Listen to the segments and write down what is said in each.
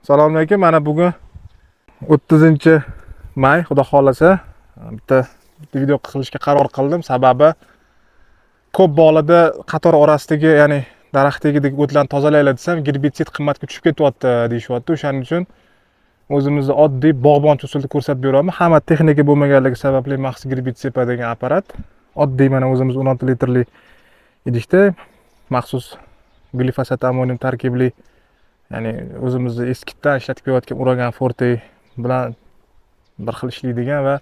Assalomu alaykum. Mana bugun 30-may, xudo xolasa bitta video qilishga qaror qildim. Sababi ko'p bog'larda qator orasidagi, ya'ni daraxt tagidagi o'tlarni tozalaylar desam, gerbitsid qimmatga tushib ketyapti deyishyapti. O'shaning uchun o'zimizni oddiy bog'bonchi usulda ko'rsatib beraman. Hamma texnika bo'lmaganligi sababli maxsus gerbitsid degan apparat. Oddiy mana o'zimiz 16 litrli idishda maxsus glifosat ammonium tarkibli, ya'ni o'zimizni eskidan ishlatib kelayotgan Uragan Forte bilan bir xil ishlaydigan va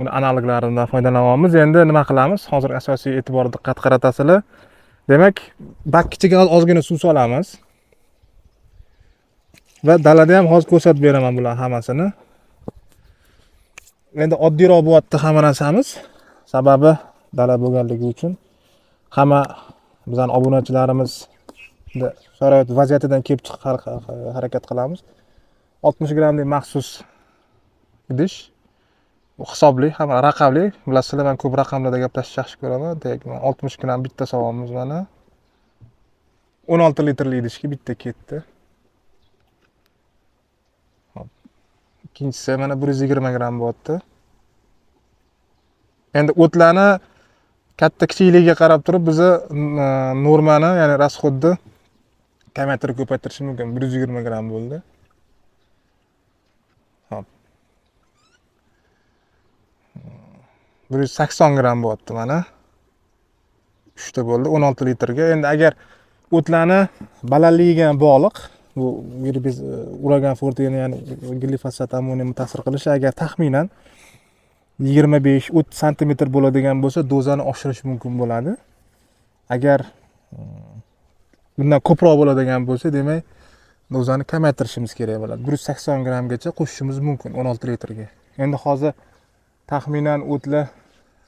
uni analoglaridan foydalanyapmiz. Endi nima qilamiz? Hozir asosiy e'tibor diqqat qaratasizlar. Demak, bak ichiga ozgina suv solamiz. Va dalada ham hozir ko'rsatib beraman bular hammasini. Endi oddiyroq bo'lyapti hamma narsamiz. Sababi dala bo'lganligi uchun hamma bizning obunachilarimiz sharoit vaziyatidan kelib chiqib harakat qilamiz. 60 grammlik maxsus idish. Bu hisobli, hamma raqamli. Bilasizlar, men ko'p raqamlarda gaplashishni yaxshi ko'raman. Demak, 60 gramm bitta solyapmiz mana. 16 litrli idishga bitta ketdi. Hop. Ikkinchisi mana 120 gramm bo'lyapti. Endi o'tlarni katta kichikligiga qarab turib biz normani, ya'ni rasxodni kamaytirib ko'paytirish mumkin. 120 gramm bo'ldi. Hop. 180 gramm bo'lyapti mana. 3 ta bo'ldi 16 litrga. Endi agar o'tlarni balandligiga bog'liq, bu Uragan Forte, ya'ni glifosat ammonium ta'sir qilishi, agar taxminan 25-30 sm bo'ladigan bo'lsa, dozani oshirish mumkin bo'ladi. Agar bundan ko'proq bo'ladigan bo'lsa, demak, dozani kamaytirishimiz kerak bo'ladi. 180 grammgacha qo'shishimiz mumkin 16 litrga. Endi hozir taxminan o'tlar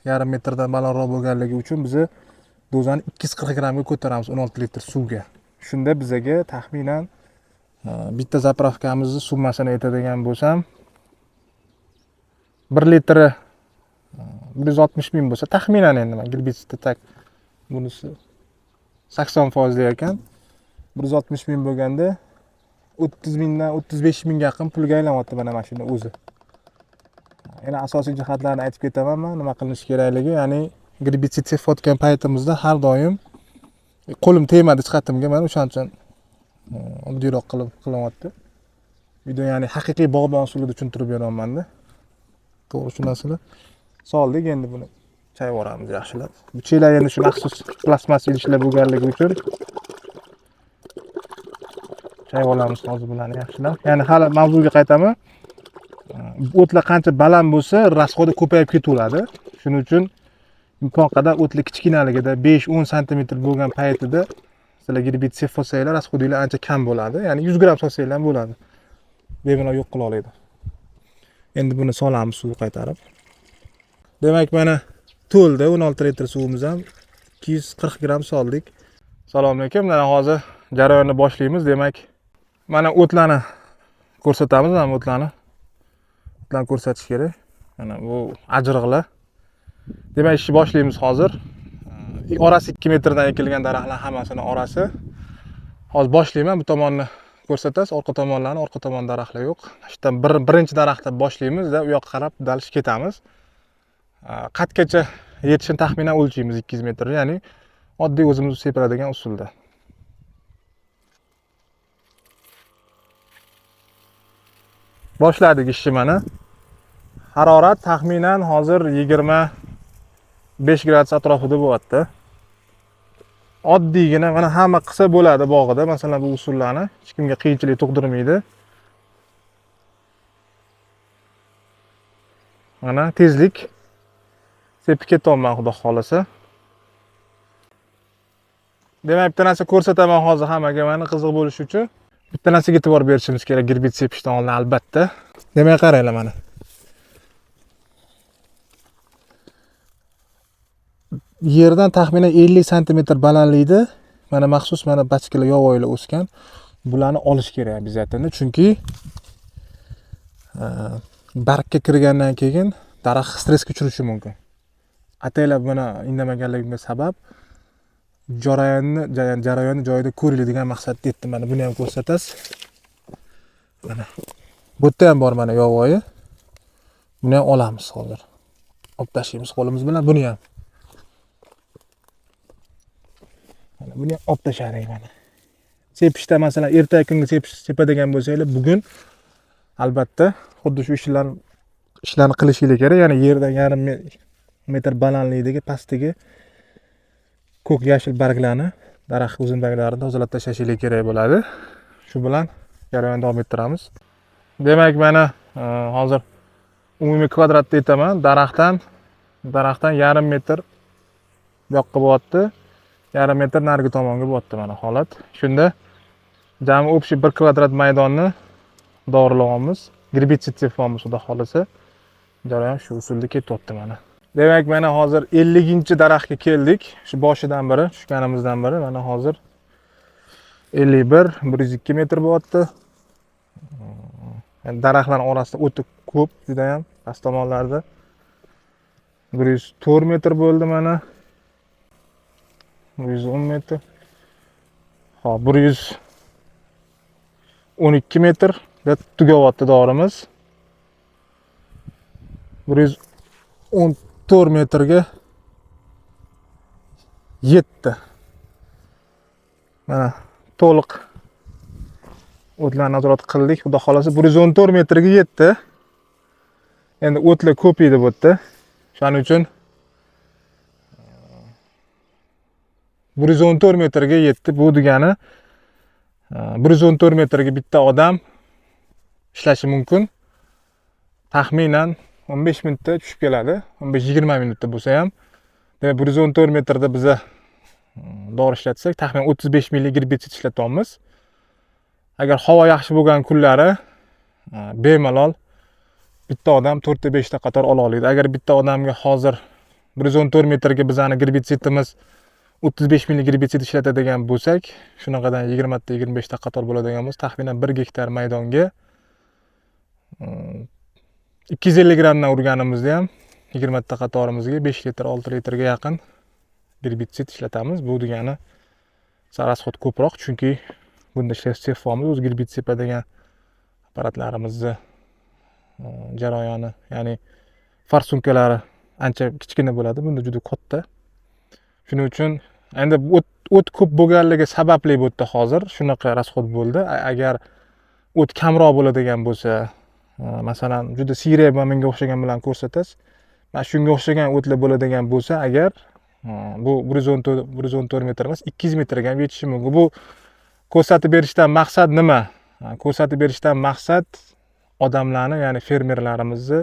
yarim metrdan balandroq bo'lganligi uchun biz dozani 240 grammga ko'taramiz 16 litr suvga. Shunda bizaga taxminan bitta zapravkamizni summasini aytadigan bo'lsam, 1 litri 160 ming bo'lsa, taxminan endi men gerbitsidda tak bunisi 80% ekan. 160 ming bo'lganda 30 mingdan 35 mingga yaqin pulga aylanyapti mana mashina o'zi. Yana asosiy jihatlarni aytib ketaman men, nima qilish kerakligi, ya'ni gerbitsid sepayotgan paytimizda har doim qo'lim tegmadi chiqatimga, men o'shaning uchun oddiyroq qilib qilyapti. Video, ya'ni haqiqiy bog'bon usulida tushuntirib beraman-da. To'g'ri tushunasizlar. Soldik, endi buni chayvoramiz yaxshilab. Bu chelar endi shu maxsus plastmas idishlar bo'lganligi uchun chayvoramiz hozir bularni yaxshilab. Ya'ni hali mavzuga qaytaman. O'tlar qancha baland bo'lsa, rasxodi ko'payib ketaveradi. Shuning uchun imkon qadar o'tlar kichkinaligida 5-10 sm bo'lgan paytida sizlar gerbitsid sepsanglar, rasxodinglar ancha kam bo'ladi. Ya'ni 100 gramm solsanglar ham bo'ladi. Bemalol yo'q qila oladi. Endi buni solamiz suv qaytarib. Demak, mana to'ldi 16 litr suvimiz ham 240 gramm soldik. Assalomu alaykum. Mana hozir jarayonni boshlaymiz. Demak, mana o'tlarni ko'rsatamiz, mana o'tlarni ko'rsatish kerak. Mana bu ajriqlar. Demak, ishni boshlaymiz hozir. Orasi 2 metrdan ekilgan daraxtlar hammasini orasi. Hozir boshlayman, bu tomonni ko'rsatasiz, orqa tomon daraxtlar yo'q. Ishdan birinchi daraxtdan boshlaymiz-da, u yoqqa qarab dalish ketamiz. Qatgacha yetishini taxminan o'lchaymiz 200 metr, ya'ni oddiy o'zimiz sepiladigan usulda. Boshladik ishni mana. Harorat taxminan hozir 25 gradus atrofida bo'lyapti. Oddiygina mana hamma qilsa bo'ladi bog'ida, masalan bu usullarni hech kimga qiyinchilik tug'dirmaydi. Mana tezlik sepib ketyapman xudo xolasa. Demak, bitta narsa ko'rsataman hozir hammaga, mana qiziq bo'lishi uchun. Bitta narsaga e'tibor berishimiz kerak gerbitsid sepishdan oldin albatta. Demak, qaranglar mana. Yerdan taxminan 50 sm balandlikda mana maxsus mana bachkalar yovvoyilar o'sgan. Bularni olish kerak obязательно, chunki bargga kirgandan keyin daraxt stressga uchrashi mumkin. Ataylab buni indamaganligimga sabab jarayonni joyida ko'riladigan maqsadda etdim. Mana buni ham ko'rsatasiz. Mana bu yerda ham bor mana yovvoyi. Buni ham olamiz hozir. Olib tashlaymiz qo'limiz bilan buni ham. Mana buni ham olib tashlaylik mana. Sepishda masalan ertaga kunga sepadigan bo'lsanglar, bugun albatta xuddi shu ishlarni qilishingiz kerak. Ya'ni yerdan yarim metr balandlikdagi pastdagi ko'k yashil barglarni, daraxt o'simliklarini tozalab tashlashingiz kerak bo'ladi. Shu bilan jarayonni davom ettiramiz. Demak, mana hozir umumiy kvadratda aytaman, daraxtdan yarim metr bu yoqqa bo'lyapti, yarim metr narigi tomonga bo'lyapti mana holat. Shunda jami общий 1 kvadrat maydonni dorilayapmiz. Gerbitsid sepamiz, xudo xolasa. Jarayon shu usulda ketyapti mana. Demak, mana hozir 50-daraxtga keldik. Shu boshidan biri, tushganimizdan beri mana hozir 51, 102 metr bo'lyapti. Yani daraxtlar orasida o'ta ko'p, juda ham past tomonlarda 104 metr bo'ldi mana. 110 metr. Hop, 112 metr da tugayapti dorimiz. 114 metrga yetdi. Mana to'liq o'tlarni nazorat qildik. Xudo xolasa 114 metrga yetdi. Endi o'tlar ko'paydi bu yerda. Shuning uchun 114 metrga yetdi. Bu degani 114 metrga bitta odam ishlashi mumkin. Taxminan 15 minutda tushib keladi. 15-20 minutda bo'lsa ham. Demak, 114 metrda biz dori ishlatsak, taxminan 35 milli gerbitsid ishlatyapmiz. Agar havo yaxshi bo'lgan kunlari bemalol bitta odam 4-5 ta qator ola oladi. Agar bitta odamga hozir 114 metrga bizning gerbitsidimiz 35 milli gerbitsid ishlatadigan bo'lsak, shunaqadan 20 ta 25 ta qator bo'ladigan bo'lsa, taxminan 1 gektar maydonga 250 grammdan urganimizda ham 20 ta qatorimizga 5 litr 6 litrga yaqin gerbitsid ishlatamiz. Bu degani rasxod ko'proq, chunki bunda sepamiz, o'z gerbitsid sepadigan apparatlarimizni jarayoni, ya'ni farsunkalari ancha kichkina bo'ladi, bunda juda katta. Shuning uchun endi o't ko'p bo'lganligi sababli bu yerda hozir shunaqa rasxod bo'ldi. Agar o't kamroq bo'ladigan bo'lsa, masalan, juda siyrayib menga o'xshagan bilan ko'rsatasiz. Mana shunga o'xshagan o'tlar bo'ladigan bo'lsa, agar bu 114 metr emas, 200 metrga ham yetishi mumkin. Bu ko'rsatib berishdan maqsad nima? Ko'rsatib berishdan maqsad odamlarni, ya'ni fermerlarimizni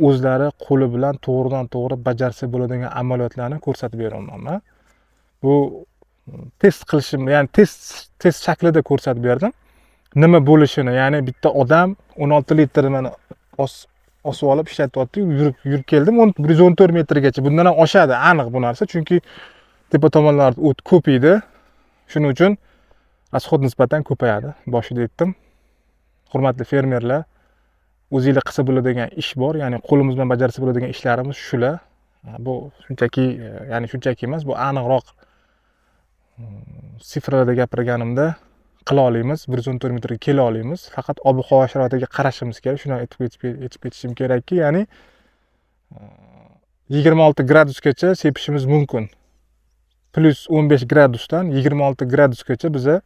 o'zlari qo'li bilan to'g'ridan-to'g'ri bajarsa bo'ladigan amaliyotlarni ko'rsatib beraman. Bu test qilishim, ya'ni test shaklida ko'rsatib berdim. Nima bo'lishini, ya'ni bitta odam 16 litr mana osib olib ishlatyapti, yurib keldim 114 metrgacha. Bundan ham oshadi, aniq bu narsa, chunki tepa tomonlarda o't ko'paydi. Shuning uchun rasxod nisbatan ko'payadi. Boshida aytdim. Hurmatli fermerlar, o'zingizlar qilsa bo'ladigan ish bor, ya'ni qo'limiz bilan bajarsa bo'ladigan ishlarimiz shular. Bu shunchaki, ya'ni shunchaki emas, bu aniqroq sifrlarda gapirganimda qila olamiz, 114 metrga kela olamiz. Faqat ob-havo sharoitiga qarashimiz kerak. Shuni aytib ketishim kerakki, ya'ni 26 gradusgacha sepishimiz mumkin. Plus 15 gradusdan 26 gradusgacha biza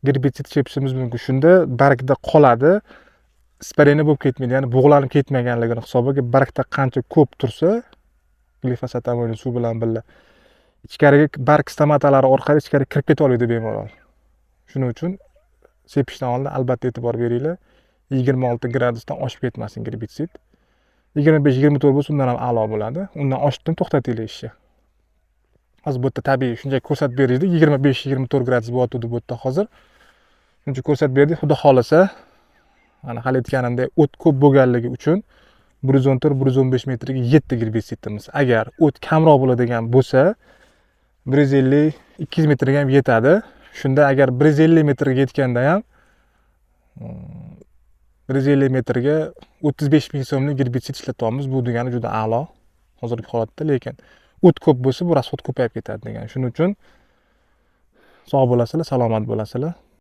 gerbitsid sepishimiz mumkin. Shunda bargda qoladi. Isparina bo'lib ketmaydi, ya'ni bug'lanib ketmaganligini hisobiga bargda qancha ko'p tursa, glifosat amonium suv bilan birga ichkariga barg stomatalari orqali ichkariga kirib keta oladi bemalol. Shuning uchun sepishdan oldin albatta e'tibor beringlar. 26 gradusdan oshib ketmasin gerbitsid. 25-24 bo'lsa undan ham a'lo bo'ladi. Undan oshdim to'xtatinglar ishni. Hozir bu yerda tabiiy shunday ko'rsatib berdik, 25-24 gradus bo'lyapti bu yerda hozir. Shuncha ko'rsatib berdik, xudo xolasa, mana hali aytganimdek o't ko'p bo'lganligi uchun 114-115 metrga yetdi gerbitsidimiz. Agar o't kamroq bo'ladigan bo'lsa, 150-200 metrga ham yetadi. Shunda agar 150 metrga yetganda ham 150 metrga 35 ming so'mlik gerbitsid ishlatyapmiz. Bu degani juda a'lo hozirgi holatda, lekin o't ko'p bo'lsa bu rasxod ko'payib ketadi degan. Shuning uchun sog' bo'lasizlar, salomat bo'lasizlar.